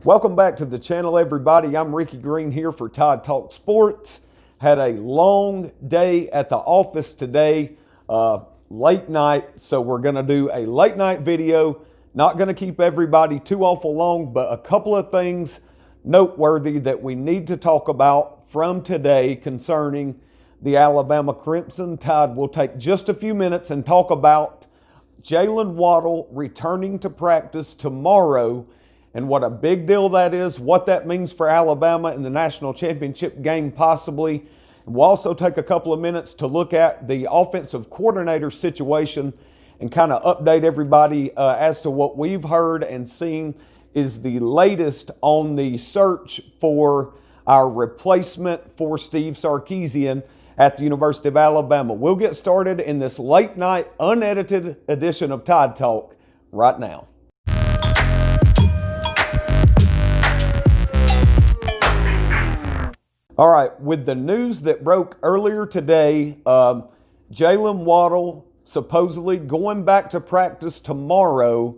Welcome back to the channel, everybody. I'm Ricky Green here for Tide Talk Sports. Had a long day at the office today, late night, so we're going to do a late night video. Not going to keep everybody too awful long, but a couple of things noteworthy that we need to talk about from today concerning the Alabama Crimson Tide. We'll take just a few minutes and talk about Jaylen Waddle returning to practice tomorrow and what a big deal that is, what that means for Alabama in the national championship game possibly. And we'll also take a couple of minutes to look at the offensive coordinator situation and kind of update everybody as to what we've heard and seen is the latest on the search for our replacement for Steve Sarkisian at the University of Alabama. We'll get started in this late night unedited edition of Tide Talk right now. All right, with the news that broke earlier today, Jaylen Waddle supposedly going back to practice tomorrow,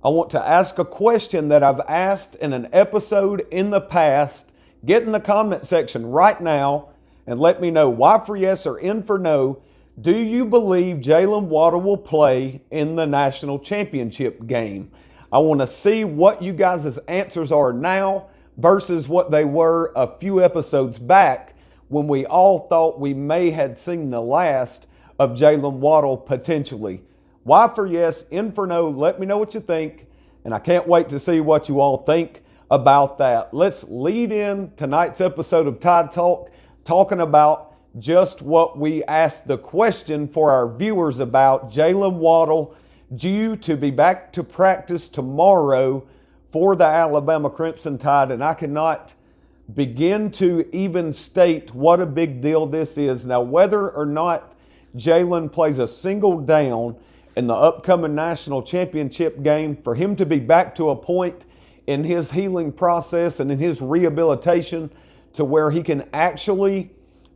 I want to ask a question that I've asked in an episode in the past. Get in the comment section right now and let me know Y for yes or N for no. Do you believe Jaylen Waddle will play in the national championship game? I want to see what you guys' answers are now versus what they were a few episodes back when we all thought we may had seen the last of Jaylen Waddle potentially. Y for yes, N for no. Let me know what you think, and I can't wait to see what you all think about that. Let's lead in tonight's episode of Tide Talk, talking about just what we asked the question for our viewers about Jaylen Waddle due to be back to practice tomorrow for the Alabama Crimson Tide, and I cannot begin to even state what a big deal this is. Now, whether or not Jaylen plays a single down in the upcoming national championship game, for him to be back to a point in his healing process and in his rehabilitation to where he can actually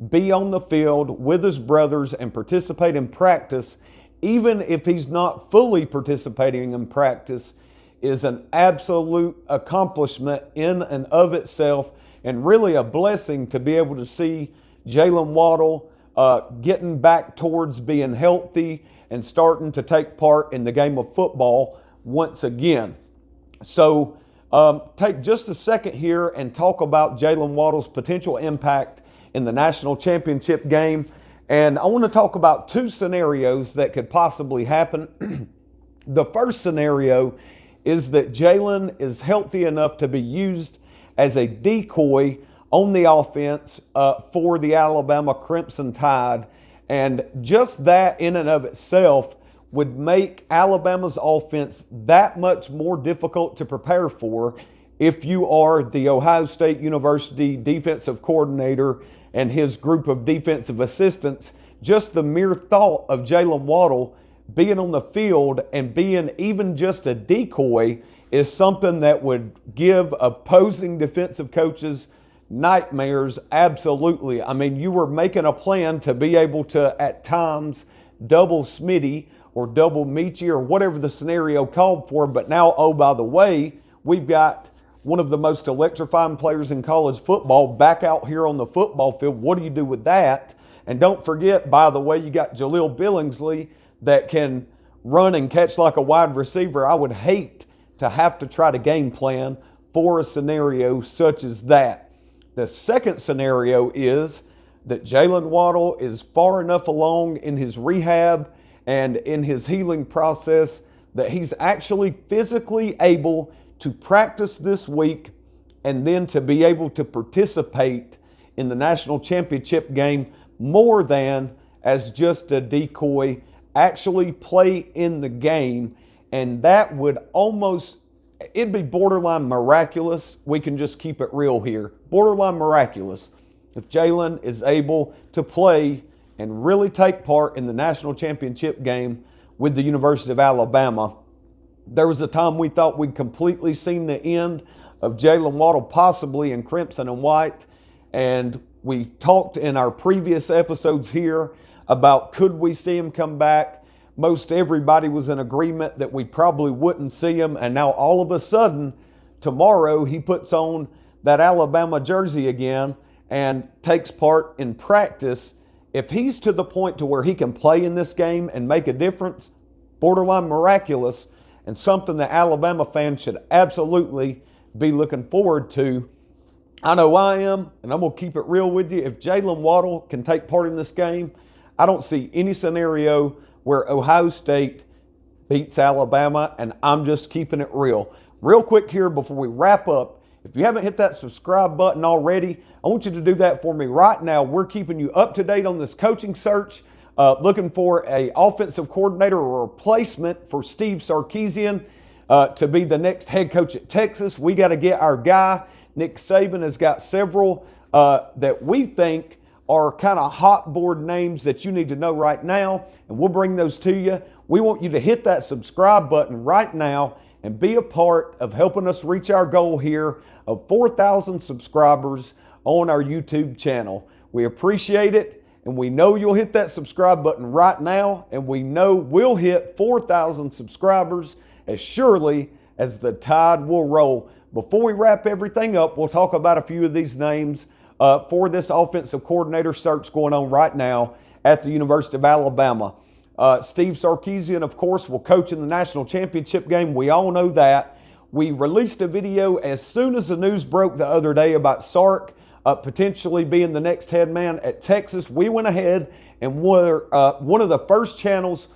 be on the field with his brothers and participate in practice, even if he's not fully participating in practice, is an absolute accomplishment in and of itself, and really a blessing to be able to see Jaylen Waddle getting back towards being healthy and starting to take part in the game of football once again. So take just a second here and talk about Jaylen Waddle's potential impact in the national championship game. And I want to talk about two scenarios that could possibly happen. The first scenario is that Jaylen is healthy enough to be used as a decoy on the offense for the Alabama Crimson Tide. And just that in and of itself would make Alabama's offense that much more difficult to prepare for if you are the Ohio State University defensive coordinator and his group of defensive assistants. Just the mere thought of Jaylen Waddle being on the field and being even just a decoy is something that would give opposing defensive coaches nightmares, absolutely. I mean, you were making a plan to be able to, at times, double Smitty or double Meechie or whatever the scenario called for, but now, oh, by the way, we've got one of the most electrifying players in college football back out here on the football field. What do you do with that? And don't forget, by the way, you got Jaleel Billingsley that can run and catch like a wide receiver. I would hate to have to try to game plan for a scenario such as that. The second scenario is that Jaylen Waddle is far enough along in his rehab and in his healing process that he's actually physically able to practice this week and then to be able to participate in the national championship game more than as just a decoy, actually play in the game. And that would almost, it'd be borderline miraculous. We can just keep it real here. Borderline miraculous if Jaylen is able to play and really take part in the national championship game with the University of Alabama. There was a time we thought we'd completely seen the end of Jaylen Waddle possibly in crimson and white. And we talked in our previous episodes here about could we see him come back. Most everybody was in agreement that we probably wouldn't see him. And now all of a sudden, tomorrow he puts on that Alabama jersey again and takes part in practice, if he's to the point to where he can play in this game and make a difference, borderline miraculous, and something that Alabama fans should absolutely be looking forward to. I know I am, and I'm going to keep it real with you. If Jaylen Waddle can take part in this game, I don't see any scenario where Ohio State beats Alabama, and I'm just keeping it real. Real quick here before we wrap up, if you haven't hit that subscribe button already, I want you to do that for me right now. We're keeping you up to date on this coaching search, looking for an offensive coordinator or replacement for Steve Sarkisian to be the next head coach at Texas. We got to get our guy. Nick Saban has got several that we think are kind of hot board names that you need to know right now, and we'll bring those to you. We want you to hit that subscribe button right now and be a part of helping us reach our goal here of 4,000 subscribers on our YouTube channel. We appreciate it, and we know you'll hit that subscribe button right now, and we know we'll hit 4,000 subscribers as surely as the tide will roll. Before we wrap everything up, we'll talk about a few of these names for this offensive coordinator search going on right now at the University of Alabama. Steve Sarkisian, of course, will coach in the national championship game. We all know that. We released a video as soon as the news broke the other day about Sark potentially being the next head man at Texas. We went ahead and were one of the first channels,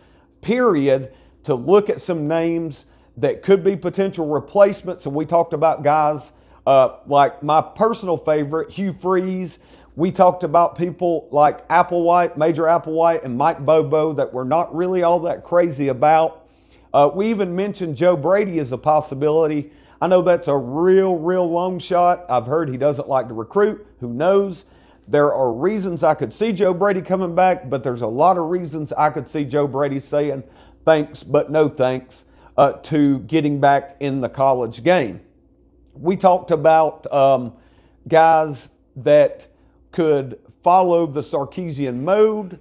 period, to look at some names that could be potential replacements. And we talked about guys like my personal favorite, Hugh Freeze. We talked about people like Applewhite, Major Applewhite, and Mike Bobo that we're not really all that crazy about. We even mentioned Joe Brady as a possibility. I know that's a real long shot. I've heard he doesn't like to recruit. Who knows? There are reasons I could see Joe Brady coming back, but there's a lot of reasons I could see Joe Brady saying thanks, but no thanks to getting back in the college game. We talked about guys that could follow the Sarkisian mode.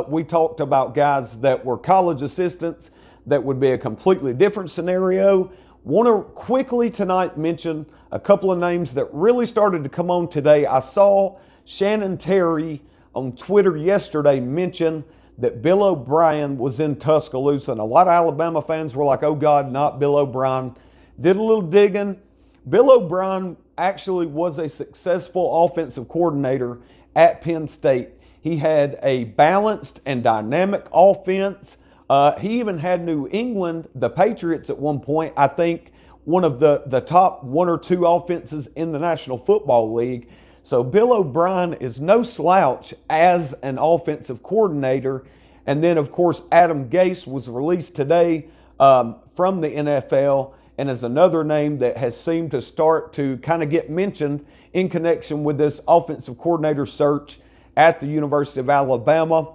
We talked about guys that were college assistants that would be a completely different scenario. Want to quickly tonight mention a couple of names that really started to come on today. I saw Shannon Terry on Twitter yesterday mention that Bill O'Brien was in Tuscaloosa, and a lot of Alabama fans were like, oh God, not Bill O'Brien. Did a little digging. Bill O'Brien actually was a successful offensive coordinator at Penn State. He had a balanced and dynamic offense. He even had New England, the Patriots at one point, I think one of the top one or two offenses in the National Football League. So Bill O'Brien is no slouch as an offensive coordinator. And then, of course, Adam Gase was released today from the NFL and is another name that has seemed to start to kind of get mentioned in connection with this offensive coordinator search at the University of Alabama.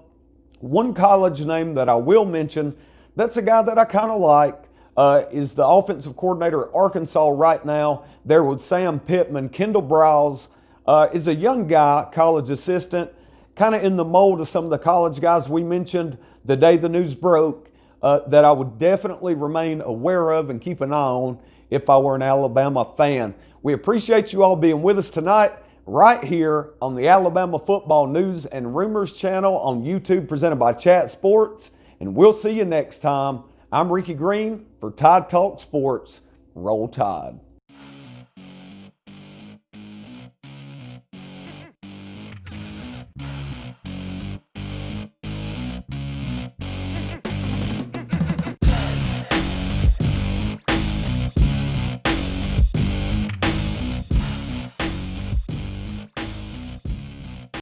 One college name that I will mention, that's a guy that I kind of like, is the offensive coordinator at Arkansas right now, there with Sam Pittman. Kendall Browse is a young guy, college assistant, kind of in the mold of some of the college guys we mentioned the day the news broke, that I would definitely remain aware of and keep an eye on if I were an Alabama fan. We appreciate you all being with us tonight right here on the Alabama Football News and Rumors channel on YouTube, presented by Chat Sports, and we'll see you next time. I'm Ricky Green for Tide Talk Sports. Roll Tide.